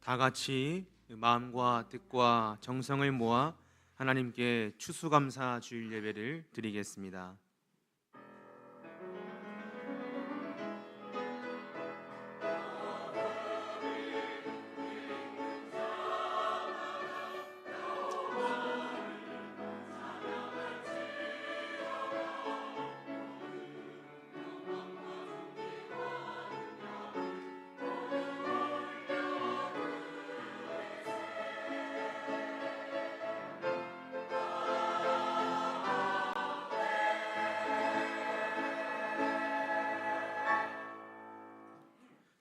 다 같이 마음과 뜻과 정성을 모아 하나님께 추수감사 주일 예배를 드리겠습니다.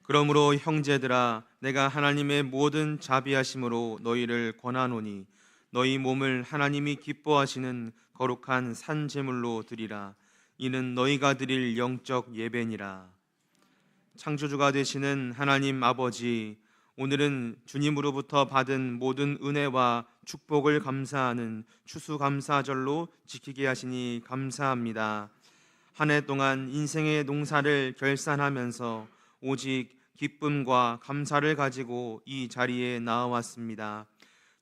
그러므로 형제들아, 내가 하나님의 모든 자비하심으로 너희를 권하노니 너희 몸을 하나님이 기뻐하시는 거룩한 산 제물로 드리라. 이는 너희가 드릴 영적 예배니라. 창조주가 되시는 하나님 아버지, 오늘은 주님으로부터 받은 모든 은혜와 축복을 감사하는 추수감사절로 지키게 하시니 감사합니다. 한 해 동안 인생의 농사를 결산하면서 오직 기쁨과 감사를 가지고 이 자리에 나와왔습니다.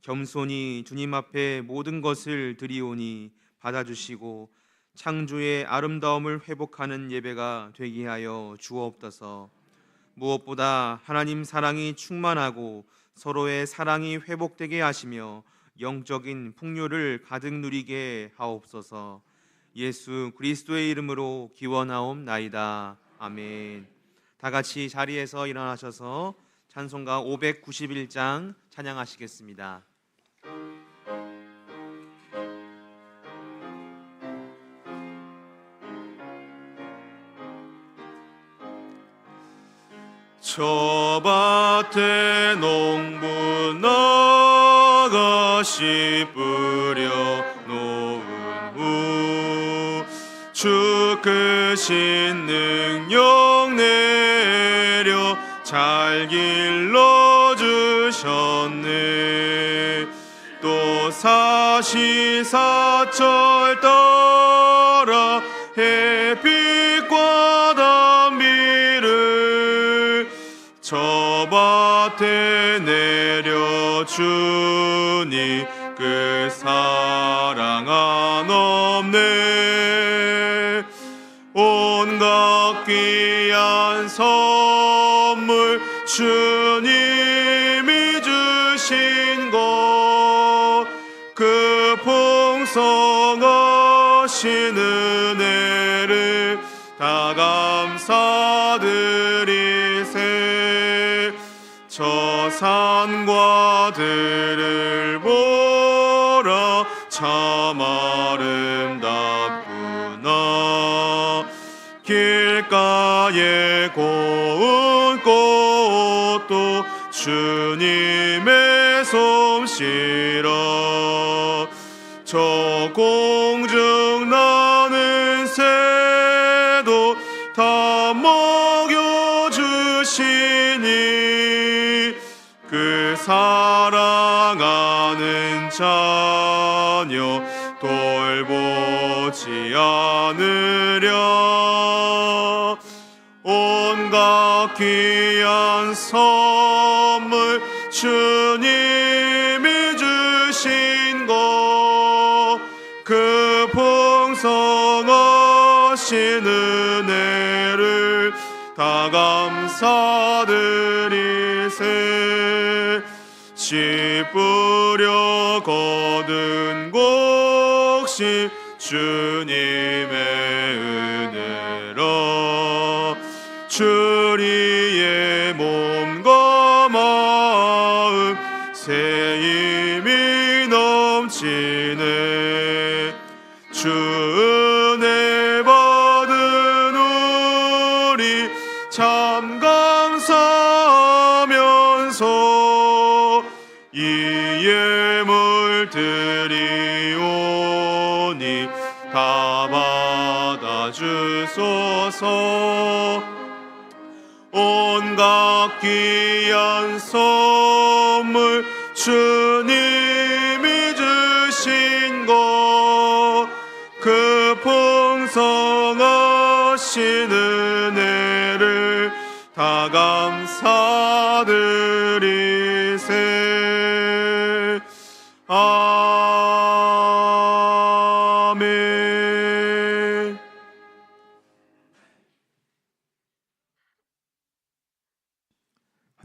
겸손히 주님 앞에 모든 것을 드리오니 받아주시고 창조의 아름다움을 회복하는 예배가 되게 하여 주옵소서. 무엇보다 하나님 사랑이 충만하고 서로의 사랑이 회복되게 하시며 영적인 풍요를 가득 누리게 하옵소서. 예수 그리스도의 이름으로 기원하옵나이다. 아멘. 다 같이 자리에서 일어나셔서 찬송가 591장 찬양하시겠습니다. 저 밭에 농부 나가 씨 뿌려 놓은 후 주 크신 능력 내려 잘 길러주셨네. 또 사시사철 따라 햇빛과 단비를 저 밭에 내려주니 그 사랑 한없네. 온갖 귀한 선물 주님이 주신 것, 그 풍성하신 은혜를 다 감사드리세. 저 산과 들을 보라 참 아름답구나. 길가에 고운 꽃도 주님의 솜씨라. 저 공중 나는 새도 다 먹여주시니 그 사랑하는 자녀 돌보지 않으랴. 온갖 귀한 선물 주님이 주신 것, 그 풍성하신 은혜를 다 감사드리세. 씨 뿌려 거둔 곡식 주님의 은혜라. 주리의 몸과 마음 새 힘이 넘치네. 주 은혜 받은 우리 참 감사하면서 이 예물 드리오니 다 받아주소서. 온갖 귀한 선물 주님이 주신 것, 그 풍성하신 은혜를 다 감사드리세.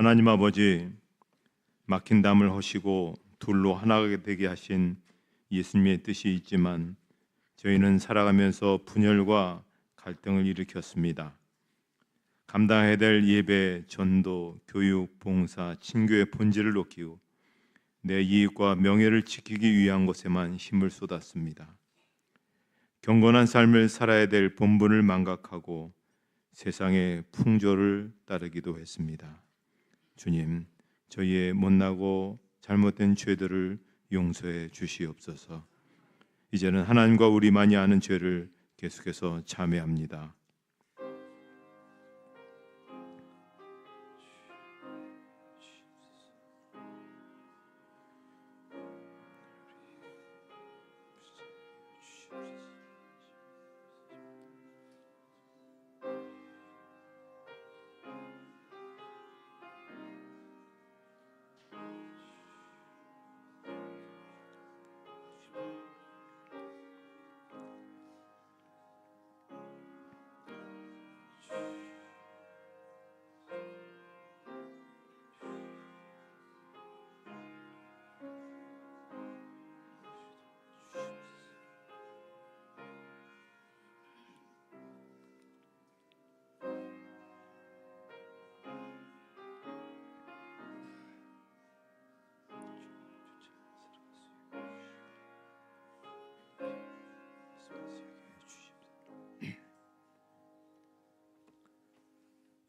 하나님 아버지, 막힌 담을 허시고 둘로 하나가 되게 하신 예수님의 뜻이 있지만 저희는 살아가면서 분열과 갈등을 일으켰습니다. 감당해야 될 예배, 전도, 교육, 봉사, 친교의 본질을 놓기고 내 이익과 명예를 지키기 위한 것에만 힘을 쏟았습니다. 경건한 삶을 살아야 될 본분을 망각하고 세상의 풍조를 따르기도 했습니다. 주님, 저희의 못나고 잘못된 죄들을 용서해 주시옵소서. 이제는 하나님과 우리만이 아는 죄를 계속해서 참회합니다.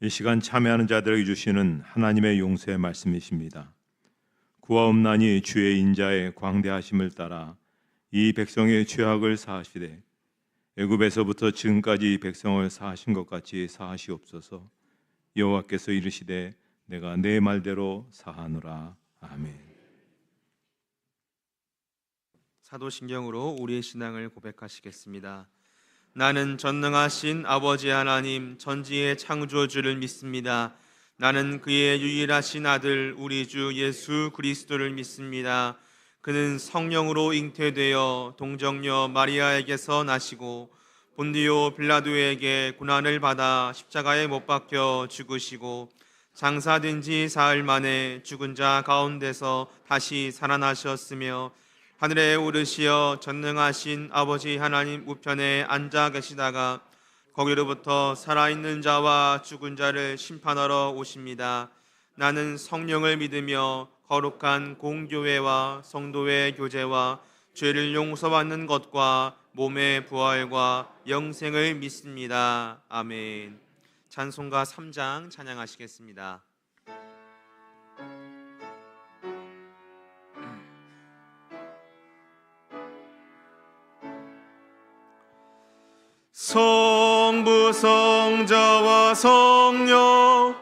이 시간 참여하는 자들에게 주시는 하나님의 용서의 말씀이십니다. 구하옵나니 주의 인자의 광대하심을 따라 이 백성의 죄악을 사하시되 애굽에서부터 지금까지 이 백성을 사하신 것 같이 사하시옵소서. 여호와께서 이르시되 내가 내 말대로 사하노라. 아멘. 사도신경으로 우리의 신앙을 고백하시겠습니다. 나는 전능하신 아버지 하나님 전지의 창조주를 믿습니다. 나는 그의 유일하신 아들 우리 주 예수 그리스도를 믿습니다. 그는 성령으로 잉태되어 동정녀 마리아에게서 나시고 본디오 빌라도에게 고난을 받아 십자가에 못 박혀 죽으시고 장사된 지 사흘 만에 죽은 자 가운데서 다시 살아나셨으며 하늘에 오르시어 전능하신 아버지 하나님 우편에 앉아 계시다가 거기로부터 살아있는 자와 죽은 자를 심판하러 오십니다. 나는 성령을 믿으며 거룩한 공교회와 성도의 교제와 죄를 용서받는 것과 몸의 부활과 영생을 믿습니다. 아멘. 찬송가 3장 찬양하시겠습니다. 성부 성자와 성령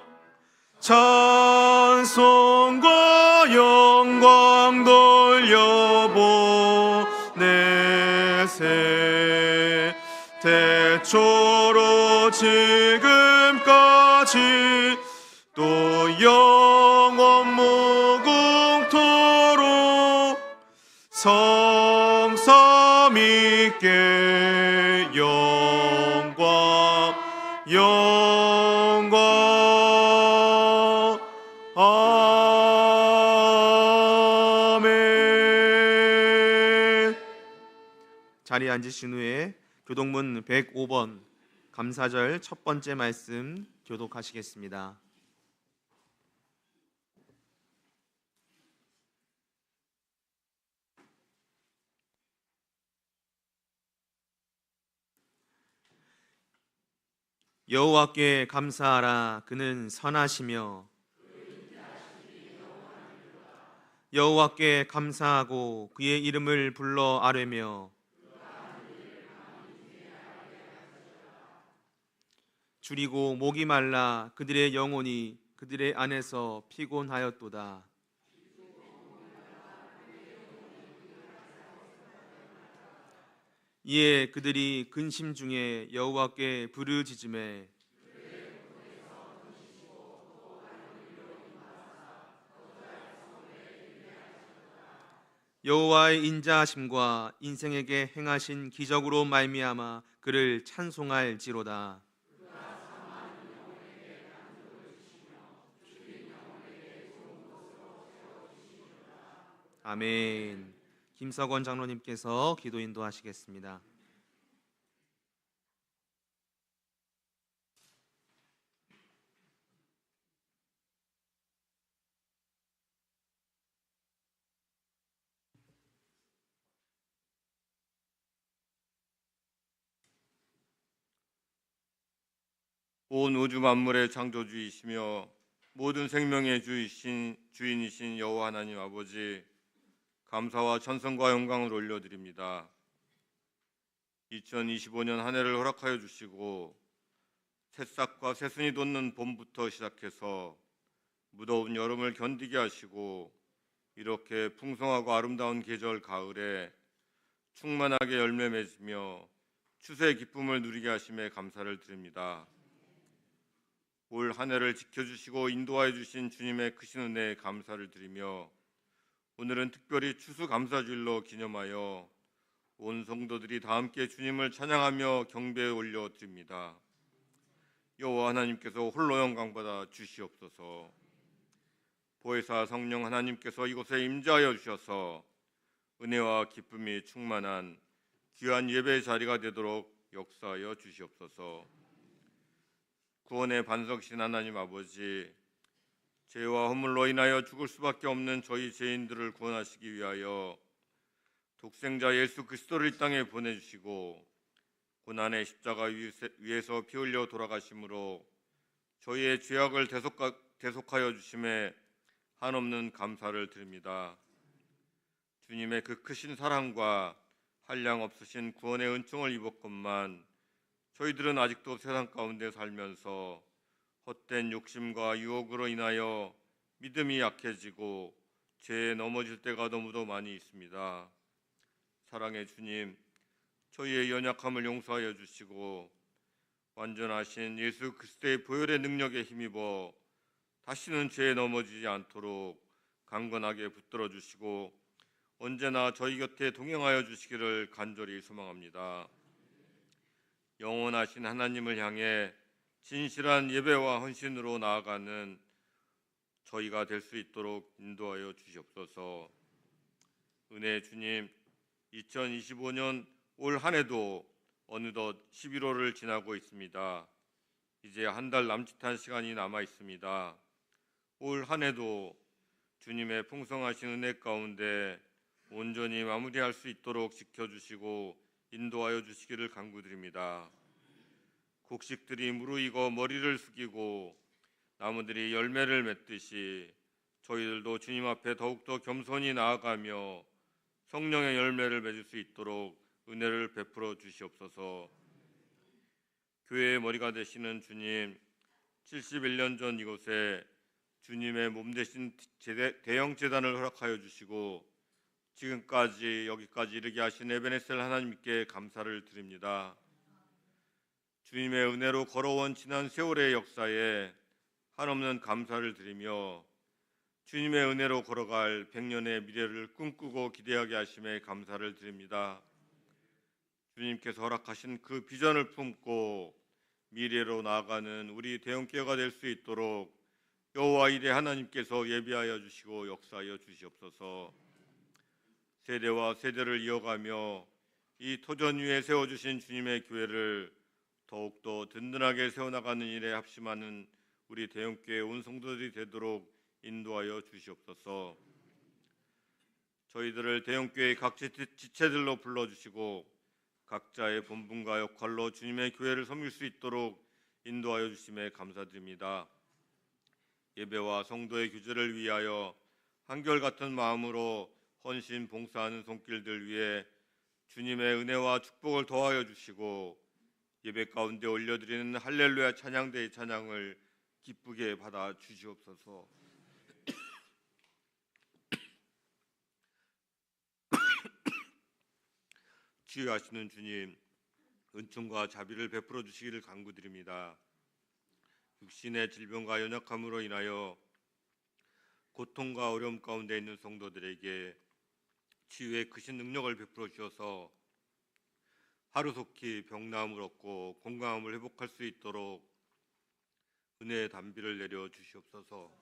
찬송과 영광 돌려보내세 태초로 지금까지 또 영원 무궁토록 성삼 있게 영광 아멘. 자리에 앉으신 후에 교독문 105번 감사절 첫 번째 말씀 교독하시겠습니다. 여호와께 감사하라. 그는 선하시며 여호와께 감사하고 그의 이름을 불러 아뢰며 줄이고 목이 말라 그들의 영혼이 그들의 안에서 피곤하였도다. 이에 그들이 근심 중에 여호와께 부르짖으매 여호와의 인자하심과 인생에게 행하신 기적으로 말미암아 그를 찬송할지로다. 아멘. 김석원 장로님께서 기도 인도하시겠습니다. 온 우주 만물의 창조주이시며 모든 생명의 주인이신 여호와 하나님 아버지, 감사와 찬송과 영광을 올려드립니다. 2025년 한 해를 허락하여 주시고 새싹과 새순이 돋는 봄부터 시작해서 무더운 여름을 견디게 하시고 이렇게 풍성하고 아름다운 계절 가을에 충만하게 열매 맺으며 추수의 기쁨을 누리게 하심에 감사를 드립니다. 올 한 해를 지켜주시고 인도하여 주신 주님의 크신 은혜에 감사를 드리며 오늘은 특별히 추수감사주일로 기념하여 온 성도들이 다 함께 주님을 찬양하며 경배에 올려드립니다. 여호와 하나님께서 홀로 영광받아 주시옵소서. 보혜사 성령 하나님께서 이곳에 임재하여 주셔서 은혜와 기쁨이 충만한 귀한 예배의 자리가 되도록 역사하여 주시옵소서. 구원의 반석이신 하나님 아버지, 죄와 허물로 인하여 죽을 수밖에 없는 저희 죄인들을 구원하시기 위하여 독생자 예수 그리스도를 이 땅에 보내주시고 고난의 십자가 위에서 피 흘려 돌아가심으로 저희의 죄악을 대속하여 주심에 한없는 감사를 드립니다. 주님의 그 크신 사랑과 한량 없으신 구원의 은총을 입었건만 저희들은 아직도 세상 가운데 살면서 헛된 욕심과 유혹으로 인하여 믿음이 약해지고 죄에 넘어질 때가 너무도 많이 있습니다. 사랑의 주님, 저희의 연약함을 용서하여 주시고 완전하신 예수 그리스도의 보혈의 능력에 힘입어 다시는 죄에 넘어지지 않도록 강건하게 붙들어 주시고 언제나 저희 곁에 동행하여 주시기를 간절히 소망합니다. 영원하신 하나님을 향해 진실한 예배와 헌신으로 나아가는 저희가 될 수 있도록 인도하여 주시옵소서. 은혜의 주님, 2025년 올 한 해도 어느덧 11월을 지나고 있습니다. 이제 한 달 남짓한 시간이 남아 있습니다. 올 한 해도 주님의 풍성하신 은혜 가운데 온전히 마무리할 수 있도록 지켜주시고 인도하여 주시기를 간구드립니다. 곡식들이 무르익어 머리를 숙이고 나무들이 열매를 맺듯이 저희들도 주님 앞에 더욱더 겸손히 나아가며 성령의 열매를 맺을 수 있도록 은혜를 베풀어 주시옵소서. 교회의 머리가 되시는 주님, 71년 전 이곳에 주님의 몸 되신 대형 제단을 허락하여 주시고 지금까지 여기까지 이르게 하신 에베네셀 하나님께 감사를 드립니다. 주님의 은혜로 걸어온 지난 세월의 역사에 한없는 감사를 드리며 주님의 은혜로 걸어갈 100년의 미래를 꿈꾸고 기대하게 하심에 감사를 드립니다. 주님께서 허락하신 그 비전을 품고 미래로 나아가는 우리 대형교회가 될 수 있도록 여호와 이레 하나님께서 예비하여 주시고 역사하여 주시옵소서. 세대와 세대를 이어가며 이 토전 위에 세워주신 주님의 교회를 더욱더 든든하게 세워나가는 일에 합심하는 우리 대형교회 온 성도들이 되도록 인도하여 주시옵소서. 저희들을 대형교회의 각 지체들로 불러주시고 각자의 본분과 역할로 주님의 교회를 섬길 수 있도록 인도하여 주심에 감사드립니다. 예배와 성도의 규제를 위하여 한결같은 마음으로 헌신 봉사하는 손길들 위해 주님의 은혜와 축복을 더하여 주시고 예배 가운데 올려드리는 할렐루야 찬양대의 찬양을 기쁘게 받아 주시옵소서. 치유하시는 주님, 은총과 자비를 베풀어 주시기를 간구드립니다. 육신의 질병과 연약함으로 인하여 고통과 어려움 가운데 있는 성도들에게 치유의 크신 능력을 베풀어 주셔서 하루속히 병나음을 얻고 건강함을 회복할 수 있도록 은혜의 단비를 내려 주시옵소서.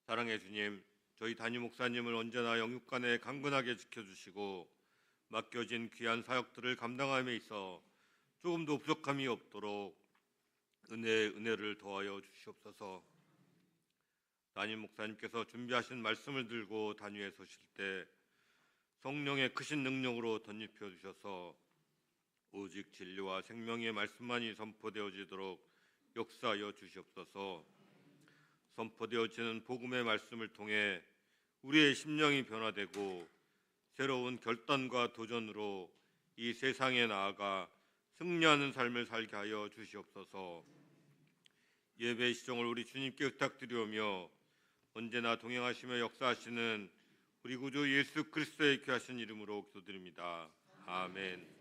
사랑의 주님, 저희 담임 목사님을 언제나 영육간에 강건하게 지켜주시고 맡겨진 귀한 사역들을 감당함에 있어 조금도 부족함이 없도록 은혜를 더하여 주시옵소서. 담임 목사님께서 준비하신 말씀을 들고 단위에 서실 때 성령의 크신 능력으로 덧입혀 주셔서 오직 진리와 생명의 말씀만이 선포되어지도록 역사하여 주시옵소서. 선포되어지는 복음의 말씀을 통해 우리의 심령이 변화되고 새로운 결단과 도전으로 이 세상에 나아가 승리하는 삶을 살게 하여 주시옵소서. 예배 시종을 우리 주님께 부탁드리오며 언제나 동행하시며 역사하시는 우리 구주 예수 그리스도의 귀하신 이름으로 기도드립니다. 아멘.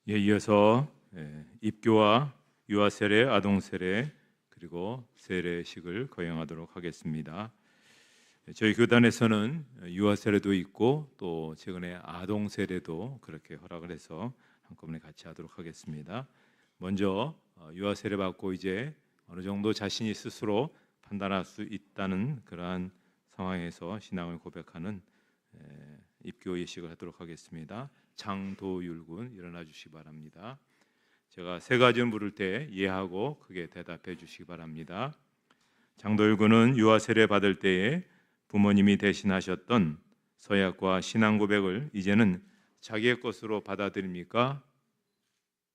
이어서 입교와 유아 세례, 아동 세례 그리고 세례식을 거행하도록 하겠습니다. 저희 교단에서는 유아 세례도 있고 또 최근에 아동 세례도 그렇게 허락을 해서 한꺼번에 같이 하도록 하겠습니다. 먼저 유아 세례 받고 이제 어느 정도 자신이 스스로 판단할 수 있다는 그러한 상황에서 신앙을 고백하는 입교 예식을 하도록 하겠습니다. 장도율 군 일어나 주시기 바랍니다. 제가 세 가지를 물을 때 예하고 크게 대답해 주시기 바랍니다. 장도율 군은 유아 세례 받을 때에 부모님이 대신하셨던 서약과 신앙 고백을 이제는 자기의 것으로 받아들입니까?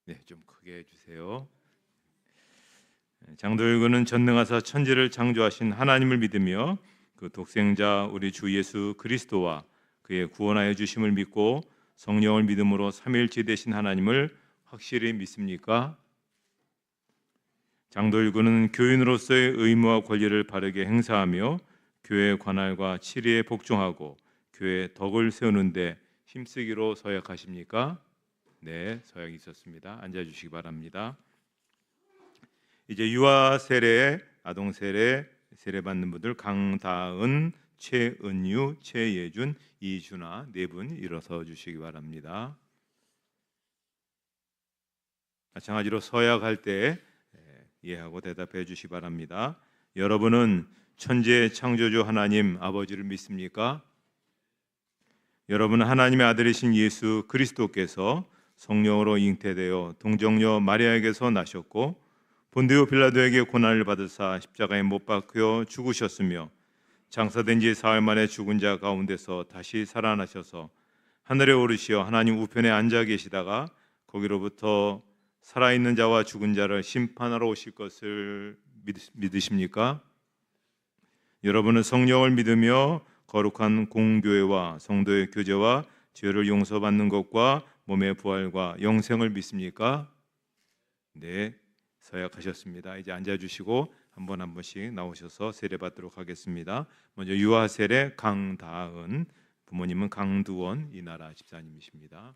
네, 좀 크게 해주세요. 장도율 군은 전능하사 천지를 창조하신 하나님을 믿으며 그 독생자 우리 주 예수 그리스도와 그의 구원하여 주심을 믿고 성령을 믿음으로 삼위일체 되신 하나님을 확실히 믿습니까? 장도율 군은 교인으로서의 의무와 권리를 바르게 행사하며 교회의 관할과 치리에 복종하고 교회의 덕을 세우는 데 힘쓰기로 서약하십니까? 네, 서약이 있었습니다. 앉아주시기 바랍니다. 이제 유아 세례, 아동 세례, 세례 받는 분들 강다은, 최은유, 최예준, 이준아 네 분 일어서 주시기 바랍니다. 마찬가지로 서약할 때 예하고 대답해 주시기 바랍니다. 여러분은 천지의 창조주 하나님 아버지를 믿습니까? 여러분은 하나님의 아들이신 예수 그리스도께서 성령으로 잉태되어 동정녀 마리아에게서 나셨고 본디오 빌라도에게 고난을 받으사 십자가에 못 박혀 죽으셨으며 장사된 지 사흘 만에 죽은 자 가운데서 다시 살아나셔서 하늘에 오르시어 하나님 우편에 앉아 계시다가 거기로부터 살아있는 자와 죽은 자를 심판하러 오실 것을 믿으십니까? 여러분은 성령을 믿으며 거룩한 공교회와 성도의 교제와 죄를 용서받는 것과 몸의 부활과 영생을 믿습니까? 네, 서약하셨습니다. 이제 앉아주시고 한 번씩 나오셔서 세례받도록 하겠습니다. 먼저 유아 세례 강다은, 부모님은 강두원 이나라 집사님이십니다.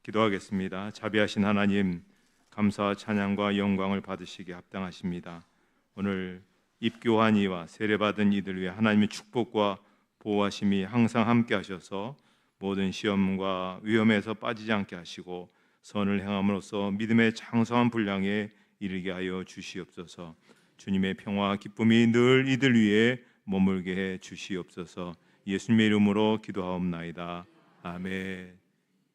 기도하겠습니다. 자비하신 하나님, 감사와 찬양과 영광을 받으시기에 합당하십니다. 오늘 입교한 이와 세례받은 이들 위해 하나님의 축복과 보호하심이 항상 함께 하셔서 모든 시험과 위험에서 빠지지 않게 하시고 선을 행함으로써 믿음의 장성한 분량에 이르게 하여 주시옵소서. 주님의 평화와 기쁨이 늘 이들 위에 머물게 해 주시옵소서. 예수님의 이름으로 기도하옵나이다. 아멘.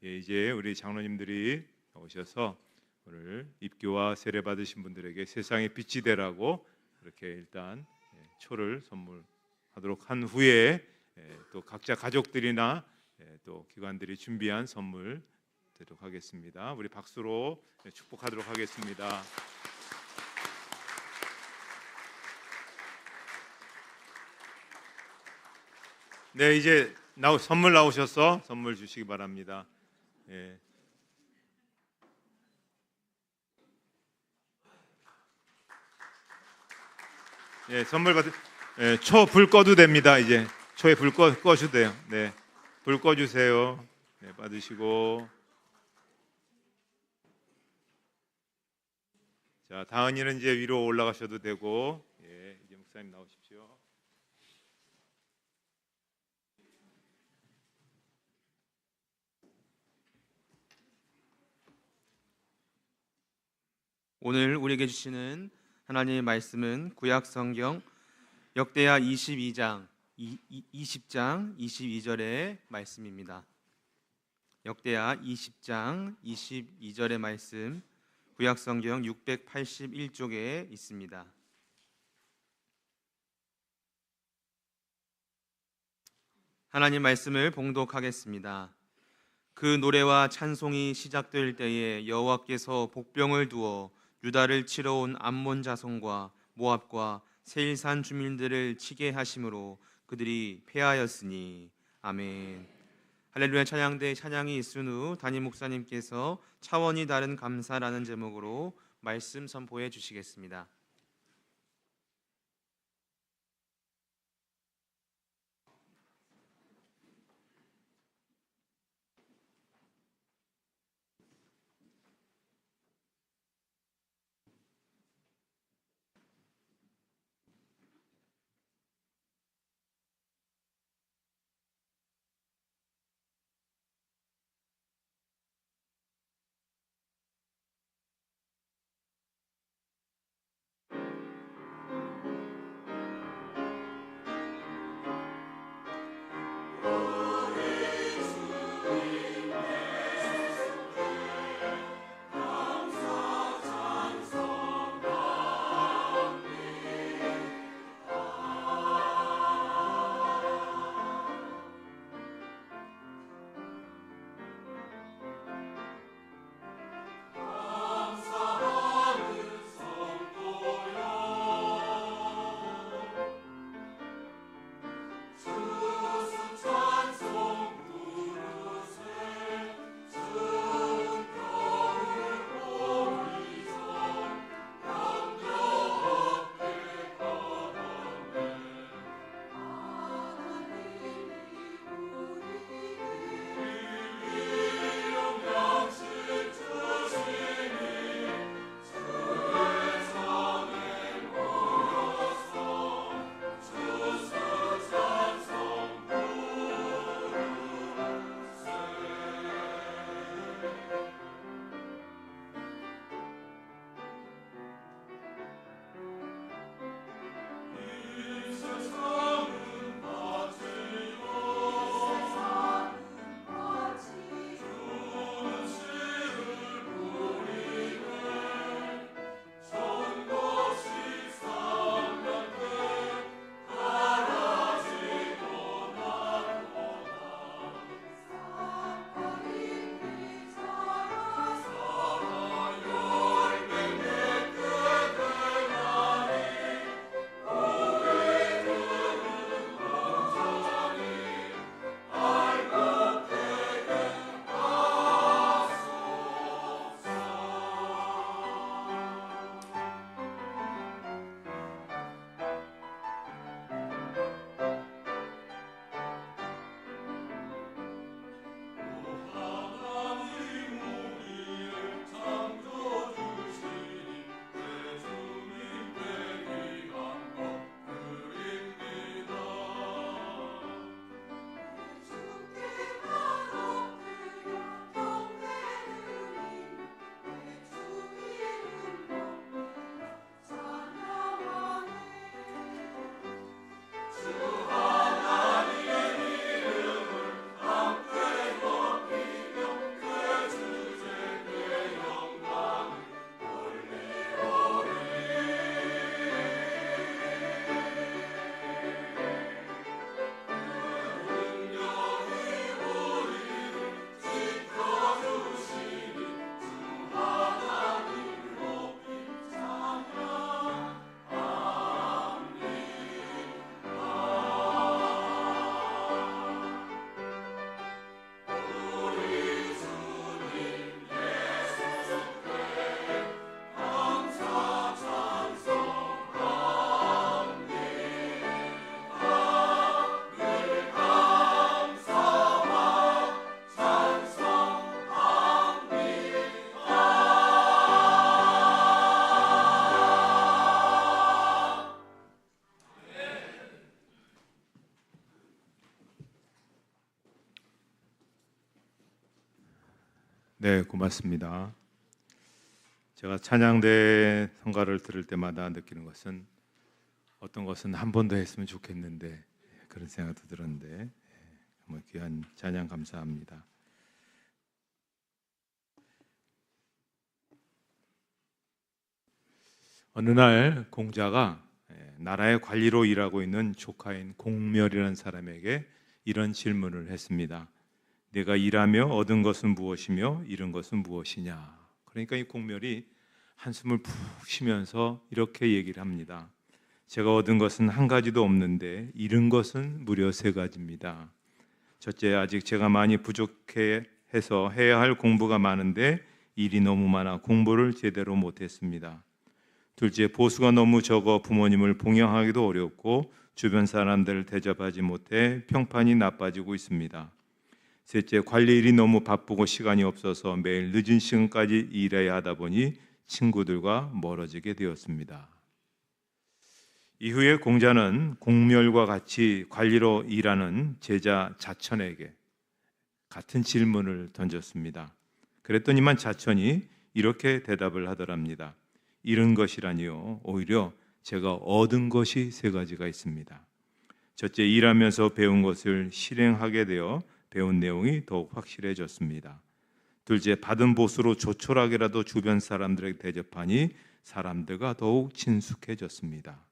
예, 이제 우리 장로님들이 오셔서 오늘 입교와 세례 받으신 분들에게 세상의 빛이 되라고 이렇게 일단 초를 선물하도록 한 후에 또 각자 가족들이나 또 기관들이 준비한 선물 드리도록 하겠습니다. 우리 박수로 축복하도록 하겠습니다. 네, 이제 선물 나오셔서 선물 주시기 바랍니다. 예. 예, 선물 받으. 예, 초 불 꺼도 됩니다. 이제 초에 불 꺼셔도 돼요. 네, 불 꺼주세요. 네, 받으시고. 자, 다은이는 이제 위로 올라가셔도 되고, 예, 이제 목사님 나오십시오. 오늘 우리에게 주시는 하나님의 말씀은 구약 성경 역대하 20장 22절의 말씀입니다. 역대하 20장 22절의 말씀, 구약 성경 681쪽에 있습니다. 하나님 말씀을 봉독하겠습니다. 그 노래와 찬송이 시작될 때에 여호와께서 복병을 두어 유다를 치러 온 암몬 자손과 모압과 세일산 주민들을 치게 하심으로 그들이 패하였으니. 아멘. 할렐루야. 찬양대 찬양이 있은 후 담임 목사님께서 차원이 다른 감사라는 제목으로 말씀 선포해 주시겠습니다. 네, 고맙습니다. 제가 찬양대 성가를 들을 때마다 느끼는 것은 어떤 것은 한 번 더 했으면 좋겠는데 그런 생각도 들었는데 정말 귀한 찬양 감사합니다. 어느 날 공자가 나라의 관리로 일하고 있는 조카인 공멸이라는 사람에게 이런 질문을 했습니다. 내가 일하며 얻은 것은 무엇이며 잃은 것은 무엇이냐? 그러니까 이 공멸이 한숨을 푹 쉬면서 이렇게 얘기를 합니다. 제가 얻은 것은 한 가지도 없는데 잃은 것은 무려 세 가지입니다. 첫째, 아직 제가 많이 부족해서 해야 할 공부가 많은데 일이 너무 많아 공부를 제대로 못했습니다. 둘째, 보수가 너무 적어 부모님을 봉양하기도 어렵고 주변 사람들을 대접하지 못해 평판이 나빠지고 있습니다. 셋째, 관리 일이 너무 바쁘고 시간이 없어서 매일 늦은 시간까지 일해야 하다 보니 친구들과 멀어지게 되었습니다. 이후에 공자는 공멸과 같이 관리로 일하는 제자 자천에게 같은 질문을 던졌습니다. 그랬더니만 자천이 이렇게 대답을 하더랍니다. 잃은 것이라니요, 오히려 제가 얻은 것이 세 가지가 있습니다. 첫째, 일하면서 배운 것을 실행하게 되어 배운 내용이 더욱 확실해졌습니다. 둘째, 받은 보수로 조촐하게라도 주변 사람들에게 대접하니 사람들과 더욱 친숙해졌습니다.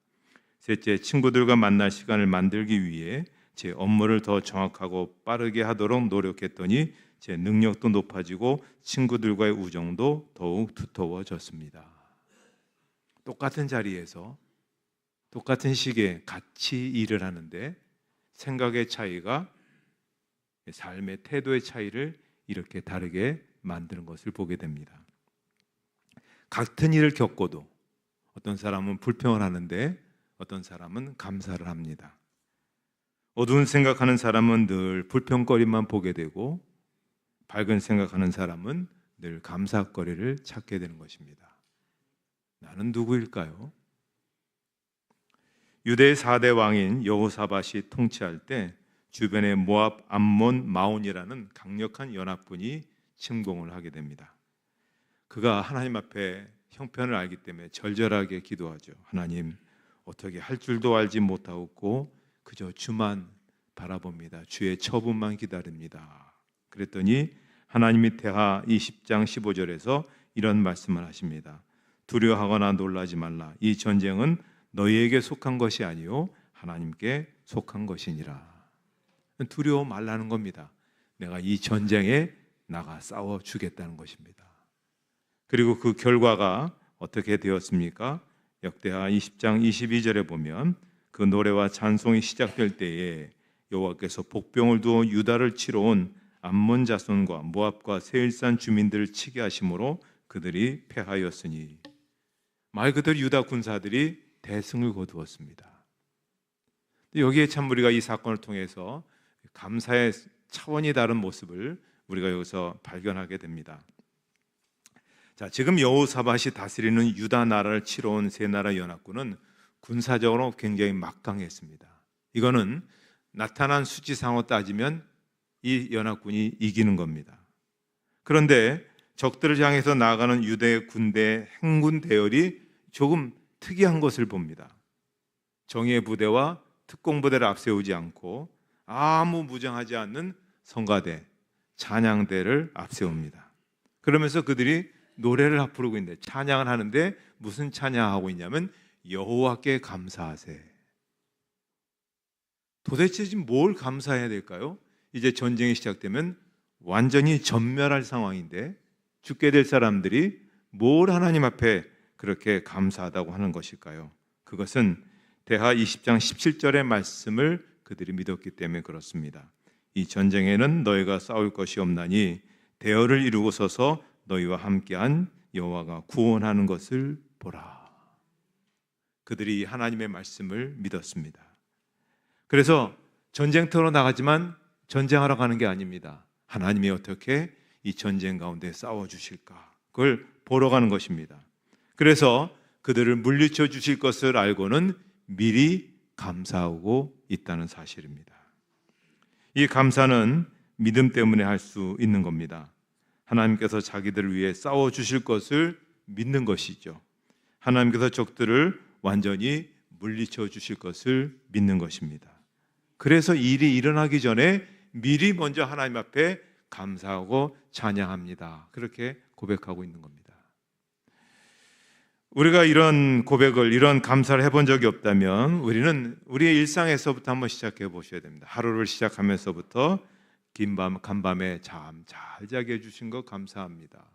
셋째, 친구들과 만날 시간을 만들기 위해 제 업무를 더 정확하고 빠르게 하도록 노력했더니 제 능력도 높아지고 친구들과의 우정도 더욱 두터워졌습니다. 똑같은 자리에서 똑같은 시기에 같이 일을 하는데 생각의 차이가 삶의 태도의 차이를 이렇게 다르게 만드는 것을 보게 됩니다. 같은 일을 겪고도 어떤 사람은 불평을 하는데 어떤 사람은 감사를 합니다. 어두운 생각하는 사람은 늘 불평거리만 보게 되고 밝은 생각하는 사람은 늘 감사거리를 찾게 되는 것입니다. 나는 누구일까요? 유대의 4대 왕인 여호사밧이 통치할 때 주변에 모압, 암몬, 마온이라는 강력한 연합군이 침공을 하게 됩니다. 그가 하나님 앞에 형편을 알기 때문에 절절하게 기도하죠. 하나님, 어떻게 할 줄도 알지 못하고 그저 주만 바라봅니다. 주의 처분만 기다립니다. 그랬더니 하나님이 대하 20장 15절에서 이런 말씀을 하십니다. 두려워하거나 놀라지 말라. 이 전쟁은 너희에게 속한 것이 아니요 하나님께 속한 것이니라. 두려워 말라는 겁니다. 내가 이 전쟁에 나가 싸워 주겠다는 것입니다. 그리고 그 결과가 어떻게 되었습니까? 역대하 20장 22절에 보면 그 노래와 찬송이 시작될 때에 여호와께서 복병을 두어 유다를 치러 온 암몬 자손과 모압과 세일산 주민들을 치게 하심으로 그들이 패하였으니, 말 그대로 유다 군사들이 대승을 거두었습니다. 여기에 참 우리가 이 사건을 통해서 감사의 차원이 다른 모습을 우리가 여기서 발견하게 됩니다. 자, 지금 여호사밧이 다스리는 유다 나라를 치러 온 세 나라 연합군은 군사적으로 굉장히 막강했습니다. 이거는 나타난 수치상으로 따지면 이 연합군이 이기는 겁니다. 그런데 적들을 향해서 나아가는 유대 군대 행군 대열이 조금 특이한 것을 봅니다. 정예 부대와 특공 부대를 앞세우지 않고 아무 무장하지 않는 성가대, 찬양대를 앞세웁니다. 그러면서 그들이 노래를 부르고 있는데, 찬양을 하는데 무슨 찬양하고 있냐면 여호와께 감사하세. 도대체 지금 뭘 감사해야 될까요? 이제 전쟁이 시작되면 완전히 전멸할 상황인데 죽게 될 사람들이 뭘 하나님 앞에 그렇게 감사하다고 하는 것일까요? 그것은 대하 20장 17절의 말씀을 그들이 믿었기 때문에 그렇습니다. 이 전쟁에는 너희가 싸울 것이 없나니 대열을 이루고 서서 너희와 함께한 여호와가 구원하는 것을 보라. 그들이 하나님의 말씀을 믿었습니다. 그래서 전쟁터로 나가지만 전쟁하러 가는 게 아닙니다. 하나님이 어떻게 이 전쟁 가운데 싸워주실까, 그걸 보러 가는 것입니다. 그래서 그들을 물리쳐 주실 것을 알고는 미리 감사하고 있다는 사실입니다. 이 감사는 믿음 때문에 할 수 있는 겁니다. 하나님께서 자기들을 위해 싸워 주실 것을 믿는 것이죠. 하나님께서 적들을 완전히 물리쳐 주실 것을 믿는 것입니다. 그래서 일이 일어나기 전에 미리 먼저 하나님 앞에 감사하고 찬양합니다. 그렇게 고백하고 있는 겁니다. 우리가 이런 고백을, 이런 감사를 해본 적이 없다면 우리는 우리의 일상에서부터 한번 시작해 보셔야 됩니다. 하루를 시작하면서부터 간밤에 잠 잘 자게 해주신 것 감사합니다.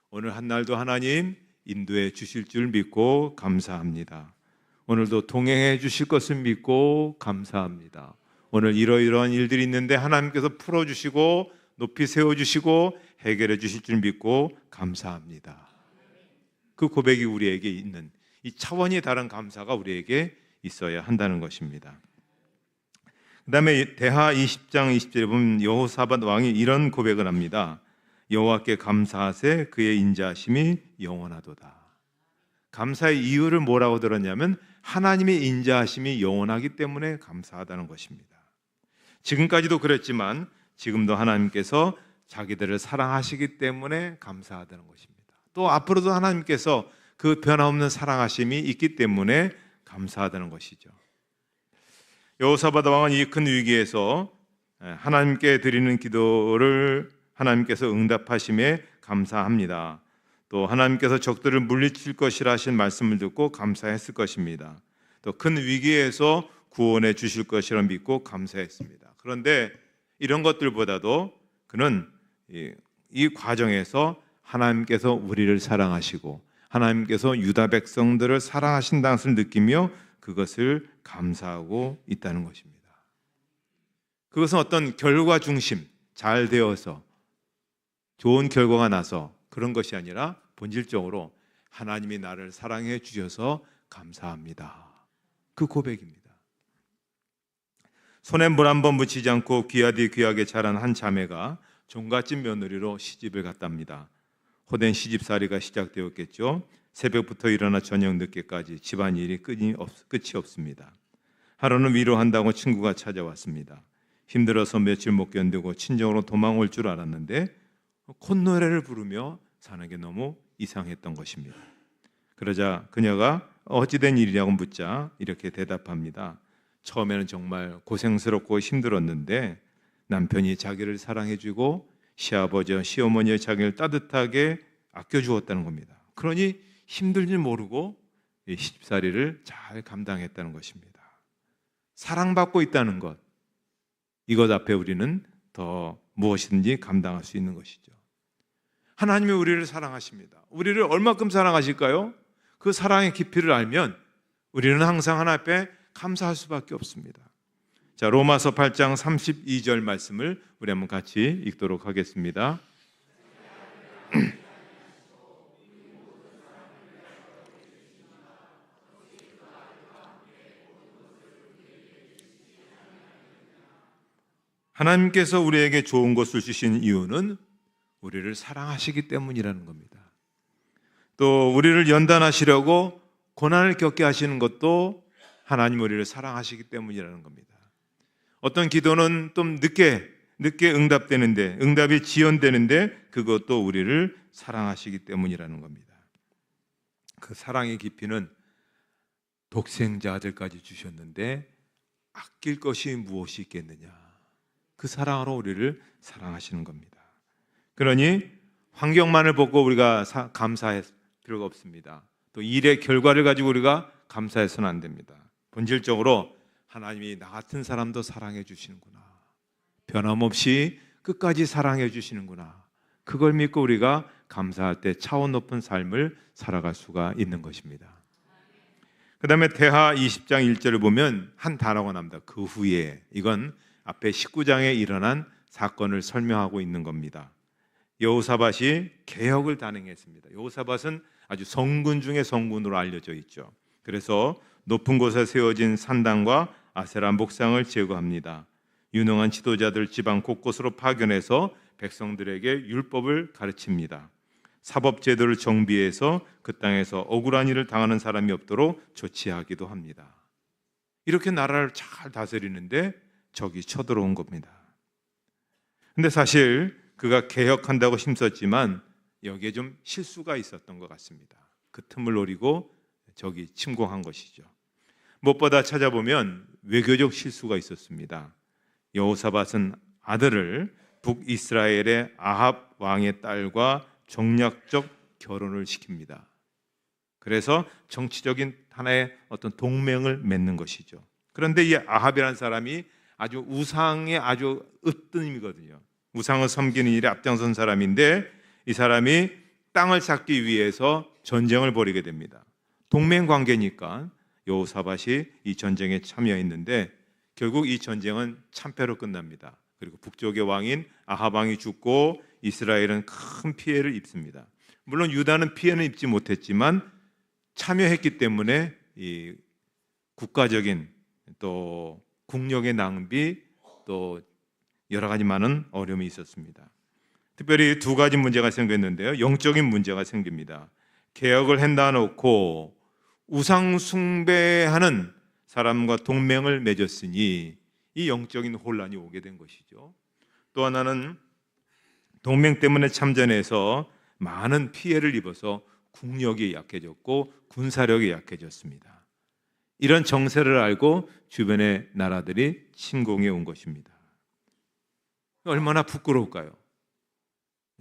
오늘 한 날도 하나님 인도해 주실 줄 믿고 감사합니다. 오늘도 동행해 주실 것을 믿고 감사합니다. 오늘 이러이러한 일들이 있는데 하나님께서 풀어주시고 높이 세워주시고 해결해 주실 줄 믿고 감사합니다. 그 고백이 우리에게 있는 이 차원이 다른 감사가 우리에게 있어야 한다는 것입니다. 그 다음에 대하 20장 20절에 보면 여호사밧 왕이 이런 고백을 합니다. 여호와께 감사하세 그의 인자하심이 영원하도다. 감사의 이유를 뭐라고 들었냐면 하나님의 인자하심이 영원하기 때문에 감사하다는 것입니다. 지금까지도 그랬지만 지금도 하나님께서 자기들을 사랑하시기 때문에 감사하다는 것입니다. 또 앞으로도 하나님께서 그 변함없는 사랑하심이 있기 때문에 감사하다는 것이죠. 여호사밧 왕은 이 큰 위기에서 하나님께 드리는 기도를 하나님께서 응답하심에 감사합니다. 또 하나님께서 적들을 물리칠 것이라 하신 말씀을 듣고 감사했을 것입니다. 또 큰 위기에서 구원해 주실 것이라 믿고 감사했습니다. 그런데 이런 것들보다도 그는 이 과정에서 하나님께서 우리를 사랑하시고 하나님께서 유다 백성들을 사랑하신다는 것을 느끼며 그것을 감사하고 있다는 것입니다. 그것은 어떤 결과 중심, 잘 되어서 좋은 결과가 나서 그런 것이 아니라 본질적으로 하나님이 나를 사랑해 주셔서 감사합니다. 그 고백입니다. 손에 물 한 번 묻히지 않고 귀하디 귀하게 자란 한 자매가 종갓집 며느리로 시집을 갔답니다. 호된 시집살이가 시작되었겠죠. 새벽부터 일어나 저녁 늦게까지 집안일이 끝이 없습니다. 하루는 위로한다고 친구가 찾아왔습니다. 힘들어서 며칠 못 견디고 친정으로 도망올 줄 알았는데 콧노래를 부르며 사는 게 너무 이상했던 것입니다. 그러자 그녀가 어찌된 일이냐고 묻자 이렇게 대답합니다. 처음에는 정말 고생스럽고 힘들었는데 남편이 자기를 사랑해주고 시아버지와 시어머니의 자기를 따뜻하게 아껴주었다는 겁니다. 그러니 힘들지 모르고 시집살이를 잘 감당했다는 것입니다. 사랑받고 있다는 것, 이것 앞에 우리는 더 무엇이든지 감당할 수 있는 것이죠. 하나님이 우리를 사랑하십니다. 우리를 얼마큼 사랑하실까요? 그 사랑의 깊이를 알면 우리는 항상 하나님 앞에 감사할 수밖에 없습니다. 자, 로마서 8장 32절 말씀을 우리 한번 같이 읽도록 하겠습니다. 하나님께서 우리에게 좋은 것을 주신 이유는 우리를 사랑하시기 때문이라는 겁니다. 또 우리를 연단하시려고 고난을 겪게 하시는 것도 하나님 우리를 사랑하시기 때문이라는 겁니다. 어떤 기도는 좀 늦게 응답되는데, 응답이 지연되는데 그것도 우리를 사랑하시기 때문이라는 겁니다. 그 사랑의 깊이는 독생자 아들까지 주셨는데 아낄 것이 무엇이 있겠느냐. 그 사랑으로 우리를 사랑하시는 겁니다. 그러니 환경만을 보고 우리가 감사할 필요가 없습니다. 또 일의 결과를 가지고 우리가 감사해서는 안 됩니다. 본질적으로 하나님이 나 같은 사람도 사랑해 주시는구나. 변함없이 끝까지 사랑해 주시는구나. 그걸 믿고 우리가 감사할 때 차원 높은 삶을 살아갈 수가 있는 것입니다. 그 다음에 대하 20장 1절을 보면 한 단어가 나옵니다. 그 후에. 이건 앞에 19장에 일어난 사건을 설명하고 있는 겁니다. 여호사밧이 개혁을 단행했습니다. 여호사밧은 아주 성군 중의 성군으로 알려져 있죠. 그래서 높은 곳에 세워진 산당과 아세라 목상을 제거합니다. 유능한 지도자들 지방 곳곳으로 파견해서 백성들에게 율법을 가르칩니다. 사법 제도를 정비해서 그 땅에서 억울한 일을 당하는 사람이 없도록 조치하기도 합니다. 이렇게 나라를 잘 다스리는데 적이 쳐들어온 겁니다. 근데 사실 그가 개혁한다고 힘썼지만 여기에 좀 실수가 있었던 것 같습니다. 그 틈을 노리고 저기 침공한 것이죠. 무엇보다 찾아보면 외교적 실수가 있었습니다. 여호사밧은 아들을 북이스라엘의 아합 왕의 딸과 정략적 결혼을 시킵니다. 그래서 정치적인 하나의 어떤 동맹을 맺는 것이죠. 그런데 이 아합이라는 사람이 아주 우상의 아주 으뜸이거든요. 우상을 섬기는 일에 앞장선 사람인데 이 사람이 땅을 찾기 위해서 전쟁을 벌이게 됩니다. 동맹 관계니까 여호사밧이 이 전쟁에 참여했는데 결국 이 전쟁은 참패로 끝납니다. 그리고 북쪽의 왕인 아합 왕이 죽고 이스라엘은 큰 피해를 입습니다. 물론 유다는 피해는 입지 못했지만 참여했기 때문에 이 국가적인 또 국력의 낭비 또 여러 가지 많은 어려움이 있었습니다. 특별히 두 가지 문제가 생겼는데요. 영적인 문제가 생깁니다. 개혁을 한다 놓고 우상 숭배하는 사람과 동맹을 맺었으니 이 영적인 혼란이 오게 된 것이죠. 또 하나는 동맹 때문에 참전해서 많은 피해를 입어서 국력이 약해졌고 군사력이 약해졌습니다. 이런 정세를 알고 주변의 나라들이 침공해 온 것입니다. 얼마나 부끄러울까요?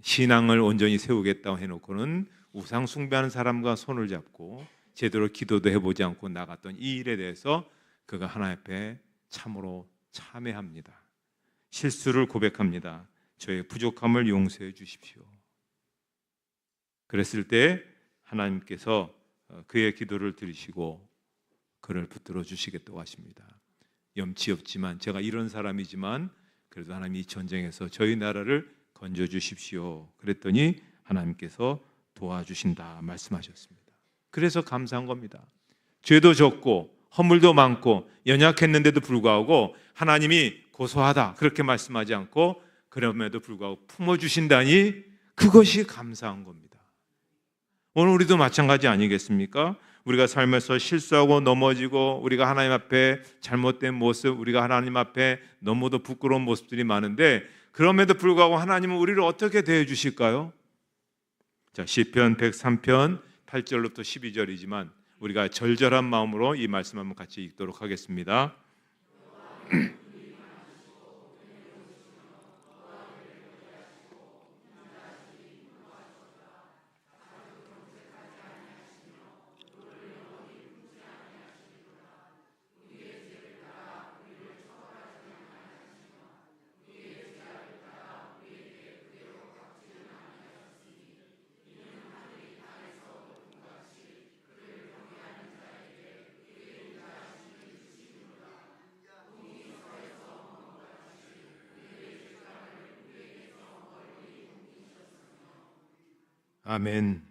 신앙을 온전히 세우겠다고 해놓고는 우상 숭배하는 사람과 손을 잡고 제대로 기도도 해보지 않고 나갔던 이 일에 대해서 그가 하나님 앞에 참으로 참회합니다. 실수를 고백합니다. 저의 부족함을 용서해 주십시오. 그랬을 때 하나님께서 그의 기도를 들으시고 그를 붙들어 주시겠다고 하십니다. 염치 없지만 제가 이런 사람이지만 그래도 하나님 이 전쟁에서 저희 나라를 건져 주십시오. 그랬더니 하나님께서 도와주신다 말씀하셨습니다. 그래서 감사한 겁니다. 죄도 적고 허물도 많고 연약했는데도 불구하고 하나님이 고소하다 그렇게 말씀하지 않고 그럼에도 불구하고 품어주신다니 그것이 감사한 겁니다. 오늘 우리도 마찬가지 아니겠습니까? 우리가 삶에서 실수하고 넘어지고 우리가 하나님 앞에 잘못된 모습, 우리가 하나님 앞에 너무도 부끄러운 모습들이 많은데 그럼에도 불구하고 하나님은 우리를 어떻게 대해 주실까요? 자, 시편 103편 8절부터 12절이지만 우리가 절절한 마음으로 이 말씀 한번 같이 읽도록 하겠습니다. 아멘.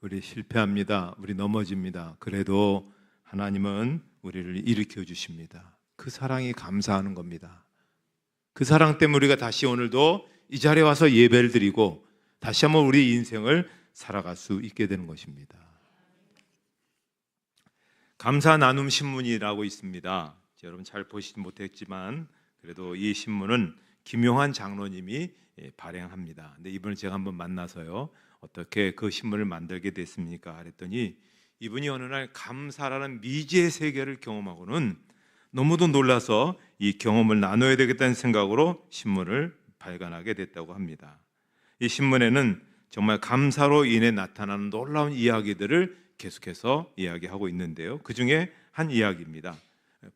우리 실패합니다. 우리 넘어집니다. 그래도 하나님은 우리를 일으켜 주십니다. 그 사랑이 감사하는 겁니다. 그 사랑 때문에 우리가 다시 오늘도 이 자리에 와서 예배를 드리고 다시 한번 우리 인생을 살아갈 수 있게 되는 것입니다. 감사 나눔 신문이라고 있습니다. 여러분 잘 보시지 못했지만 그래도 이 신문은 김용환 장로님이 발행합니다. 근데 이분을 제가 한번 만나서요. 어떻게 그 신문을 만들게 됐습니까? 그랬더니 이분이 어느 날 감사라는 미지의 세계를 경험하고는 너무도 놀라서 이 경험을 나눠야 되겠다는 생각으로 신문을 발간하게 됐다고 합니다. 이 신문에는 정말 감사로 인해 나타나는 놀라운 이야기들을 계속해서 이야기하고 있는데요. 그 중에 한 이야기입니다.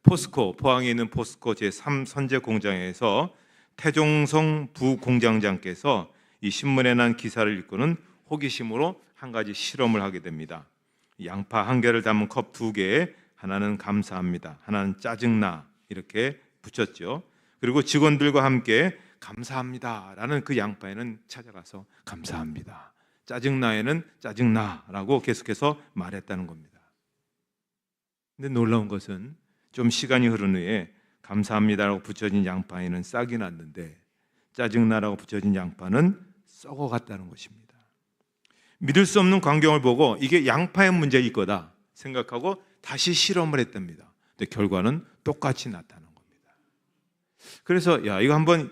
포스코, 포항에 있는 포스코 제3선제 공장에서 태종성 부공장장께서 이 신문에 난 기사를 읽고는 호기심으로 한 가지 실험을 하게 됩니다. 양파 한 개를 담은 컵 두 개에 하나는 감사합니다, 하나는 짜증나 이렇게 붙였죠. 그리고 직원들과 함께 감사합니다라는 그 양파에는 찾아가서 감사합니다, 짜증나에는 짜증나라고 계속해서 말했다는 겁니다. 근데 놀라운 것은 좀 시간이 흐른 후에 감사합니다라고 붙여진 양파에는 싹이 났는데 짜증나라고 붙여진 양파는 썩어갔다는 것입니다. 믿을 수 없는 광경을 보고 이게 양파의 문제일 거다 생각하고 다시 실험을 했답니다. 근데 결과는 똑같이 나타난 겁니다. 그래서 이거 한번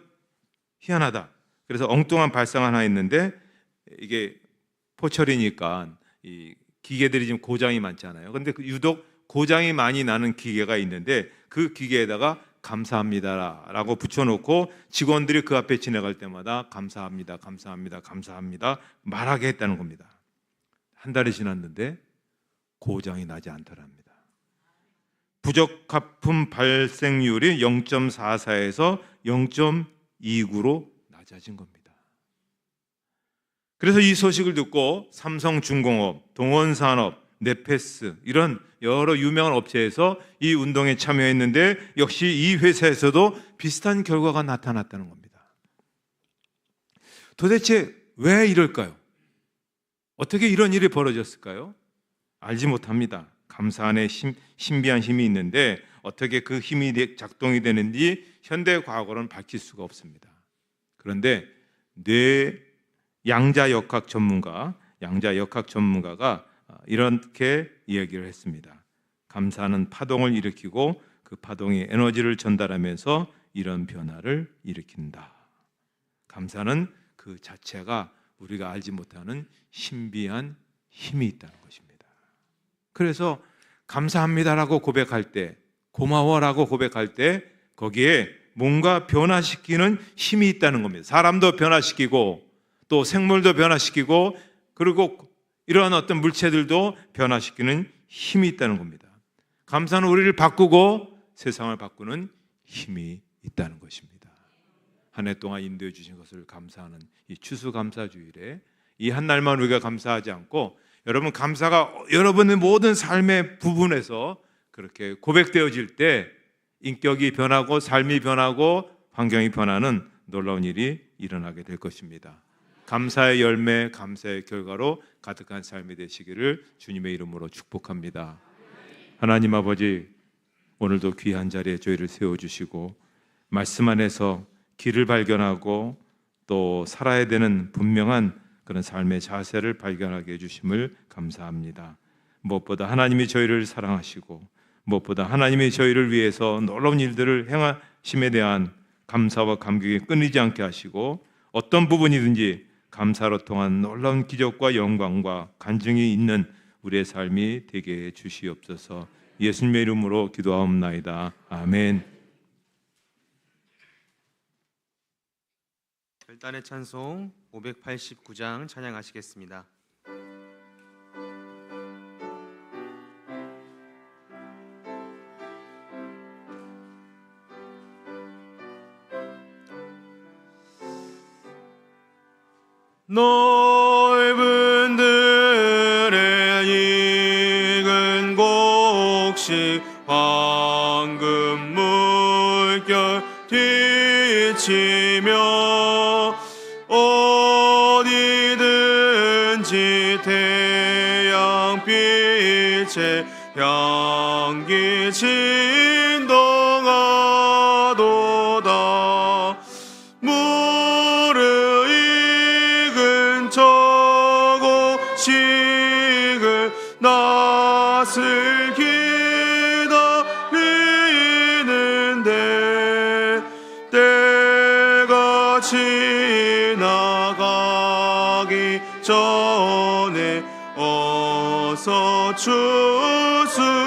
희한하다. 그래서 엉뚱한 발상 하나 있는데 이게 포철이니까 이 기계들이 지금 고장이 많잖아요. 근데 유독 고장이 많이 나는 기계가 있는데 그 기계에다가 감사합니다라고 붙여놓고 직원들이 그 앞에 지나갈 때마다 감사합니다, 감사합니다, 감사합니다 말하게 했다는 겁니다. 한 달이 지났는데 고장이 나지 않더랍니다. 부적합품 발생률이 0.44에서 0.29로 낮아진 겁니다. 그래서 이 소식을 듣고 삼성중공업, 동원산업, 네페스 이런 여러 유명한 업체에서 이 운동에 참여했는데 역시 이 회사에서도 비슷한 결과가 나타났다는 겁니다. 도대체 왜 이럴까요? 어떻게 이런 일이 벌어졌을까요? 알지 못합니다. 감사 안에 신비한 힘이 있는데 어떻게 그 힘이 작동이 되는지 현대 과학으로는 밝힐 수가 없습니다. 그런데 양자역학 전문가가 이렇게 이야기를 했습니다. 감사는 파동을 일으키고 그 파동이 에너지를 전달하면서 이런 변화를 일으킨다. 감사는 그 자체가 우리가 알지 못하는 신비한 힘이 있다는 것입니다. 그래서 감사합니다라고 고백할 때, 고마워라고 고백할 때 거기에 뭔가 변화시키는 힘이 있다는 겁니다. 사람도 변화시키고 또 생물도 변화시키고 그리고 이러한 어떤 물체들도 변화시키는 힘이 있다는 겁니다. 감사는 우리를 바꾸고 세상을 바꾸는 힘이 있다는 것입니다. 한 해 동안 인도해 주신 것을 감사하는 이 추수감사주일에 이 한 날만 우리가 감사하지 않고 여러분 감사가 여러분의 모든 삶의 부분에서 그렇게 고백되어질 때 인격이 변하고 삶이 변하고 환경이 변하는 놀라운 일이 일어나게 될 것입니다. 감사의 열매, 감사의 결과로 가득한 삶이 되시기를 주님의 이름으로 축복합니다. 하나님 아버지, 오늘도 귀한 자리에 저희를 세워주시고 말씀 안에서 길을 발견하고 또 살아야 되는 분명한 그런 삶의 자세를 발견하게 해주심을 감사합니다. 무엇보다 하나님이 저희를 사랑하시고 무엇보다 하나님이 저희를 위해서 놀라운 일들을 행하심에 대한 감사와 감격이 끊이지 않게 하시고 어떤 부분이든지 감사로 통한 놀라운 기적과 영광과 간증이 있는 우리의 삶이 되게 해 주시옵소서. 예수님의 이름으로 기도하옵나이다. 아멘. 별단의 찬송 589장 찬양하시겠습니다. 넓은 들의 익은 곡식 황금 물결 뒤치며 어디든지 태양빛에 향기 진동하도다. 저곡식을 낯을 기다리는데 때가 지나가기 전에 어서 추수합시다.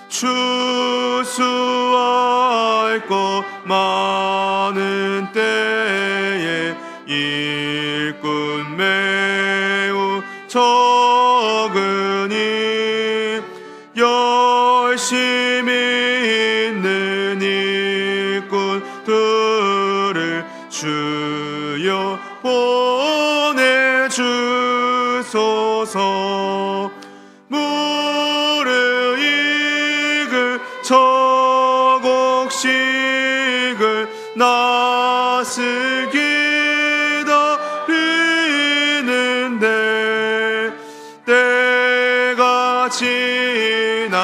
추수할 것 많은 때에 일꾼 매우 적으니 열심히 있는 일꾼들을 주여 보내주소서. 무르익을 저곡식을 낯을 기다리는데 때가 지나가기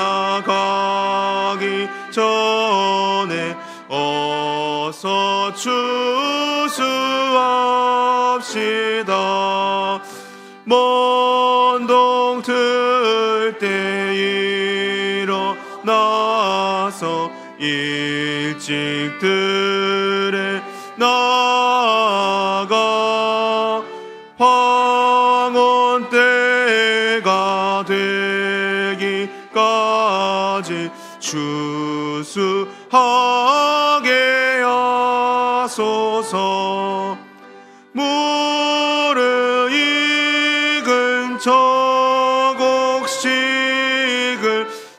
전에 어서 추수합시다. 먼동 틀 때 일어나서 일찍 들에 나가 황혼 때가 되기까지 추수하게 하소서. 무르익은 저곡식을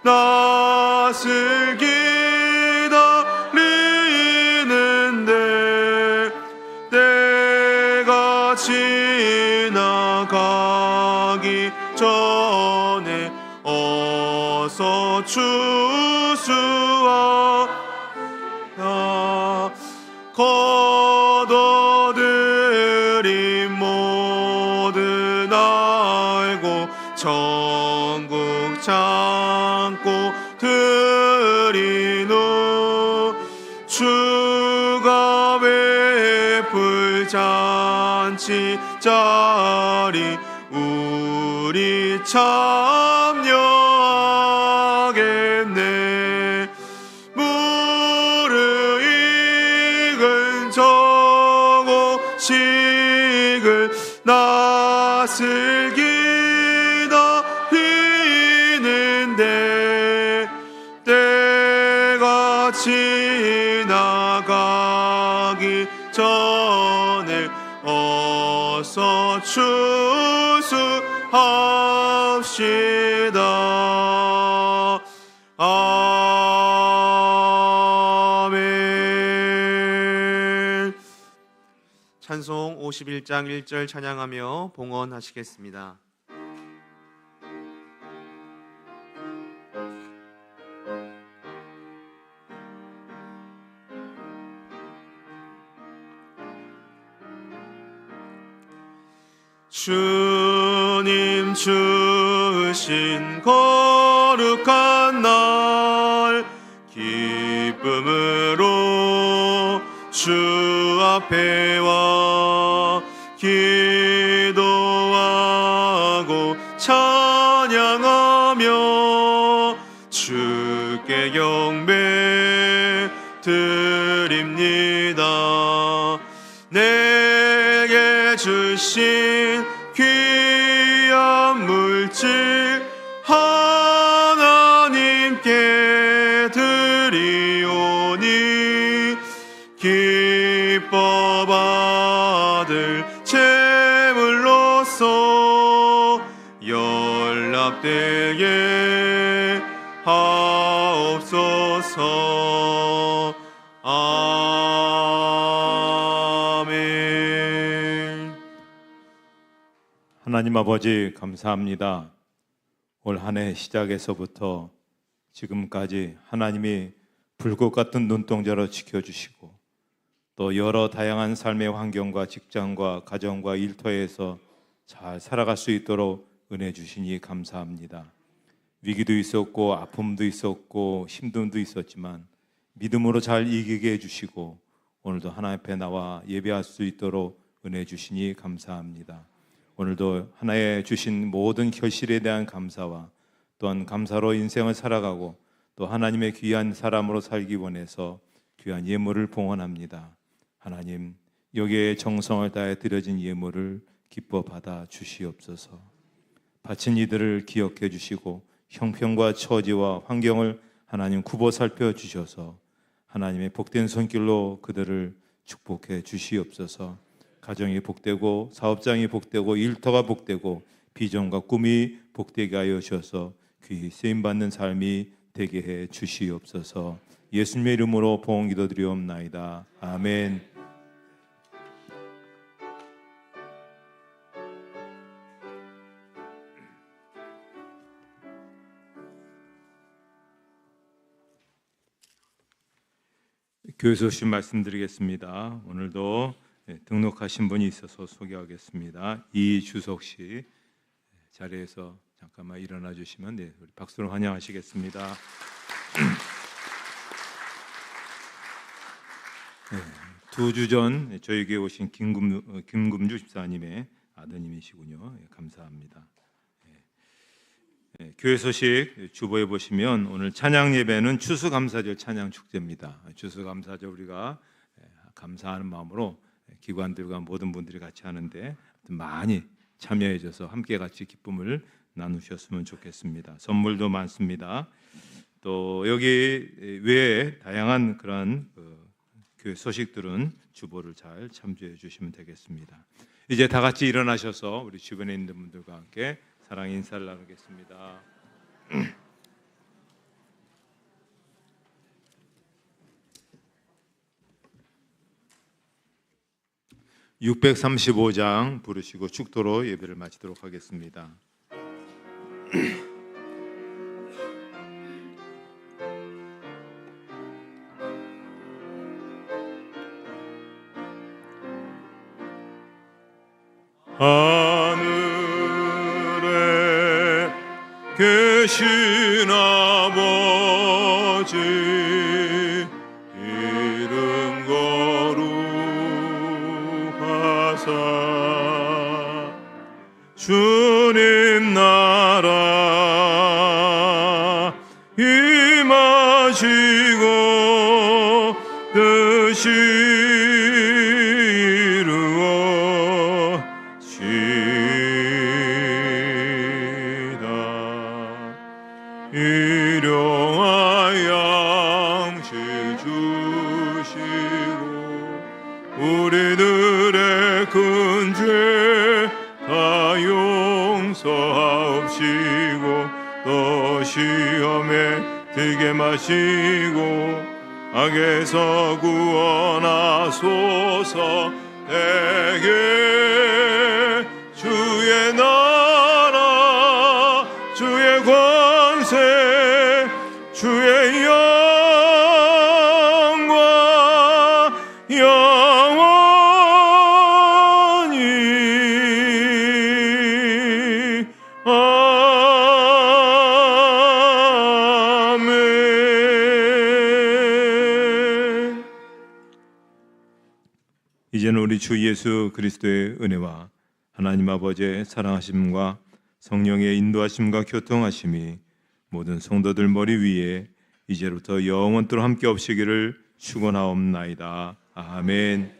낯을 기다리는데 때가 지나가기 전에 어서 추수하라. 걷어들인 모든 알고 전국 창고 드리노. 주가 베풀 잔치 자리 우리 참여하겠네. 무르익은 저곡식을 낯을 기다리는데 때가 지나가기 전에 어서 추수합시다. 아멘. 찬송 51장 1절 찬양하며 봉헌하시겠습니다. 주님 주신 거룩한 날 기쁨으로 주 앞에 와 기도하고 찬양하며 주께 경배 드립니다. 내게 주신 귀한 물질 하나님께 드리오니 기뻐 받을 제물로서 연락되게 하옵소서. 아멘. 하나님 아버지 감사합니다. 올 한 해 시작에서부터 지금까지 하나님이 불꽃 같은 눈동자로 지켜주시고 또 여러 다양한 삶의 환경과 직장과 가정과 일터에서 잘 살아갈 수 있도록 은혜 주시니 감사합니다. 위기도 있었고 아픔도 있었고 힘듦도 있었지만 믿음으로 잘 이기게 해주시고 오늘도 하나님 앞에 나와 예배할 수 있도록 은혜 주시니 감사합니다. 오늘도 하나의 주신 모든 결실에 대한 감사와 또한 감사로 인생을 살아가고 또 하나님의 귀한 사람으로 살기 원해서 귀한 예물을 봉헌합니다. 하나님, 여기에 정성을 다해 드려진 예물을 기뻐 받아 주시옵소서. 바친 이들을 기억해 주시고 형편과 처지와 환경을 하나님 굽어 살펴 주셔서 하나님의 복된 손길로 그들을 축복해 주시옵소서. 가정이 복되고 사업장이 복되고 일터가 복되고 비전과 꿈이 복되게 하여 주셔서 귀히 쓰임받는 삶이 되게 해 주시옵소서. 예수님의 이름으로 봉헌 기도드리옵나이다. 아멘. 교회 소식 말씀드리겠습니다. 오늘도 등록하신 분이 있어서 소개하겠습니다. 이주석 씨 자리에서 잠깐만 일어나 주시면 우리 박수로 환영하시겠습니다. 두 주 전 저에게 오신 김금주 집사님의 아드님이시군요. 감사합니다. 교회 소식 주보에 보시면 오늘 찬양 예배는 추수감사절 찬양 축제입니다. 추수감사절 우리가 감사하는 마음으로 기관들과 모든 분들이 같이 하는데 많이 참여해 줘서 함께 같이 기쁨을 나누셨으면 좋겠습니다. 선물도 많습니다. 또 여기 외에 다양한 그런 교회 소식들은 주보를 잘 참조해 주시면 되겠습니다. 이제 다 같이 일어나셔서 우리 주변에 있는 분들과 함께 사랑 인사를 나누겠습니다. 635장 부르시고 축도로 예배를 마치도록 하겠습니다. 하늘에 계신 아버지 이름 거룩하사 주님 나라 임하시고 뜻이 일용할 양식 주시고 우리들의 큰 죄 다 용서하옵시고 또 시험에 들게 마시고 악에서 구원하소서. 대개 주의 나라 주의 권세 주의 영광 영원히 아멘. 이제는 우리 주 예수 그리스도의 은혜와 하나님 아버지의 사랑하심과 성령의 인도하심과 교통하심이 모든 성도들 머리 위에 이제부터 영원토록 함께 없으기를 축원하옵나이다. 아멘.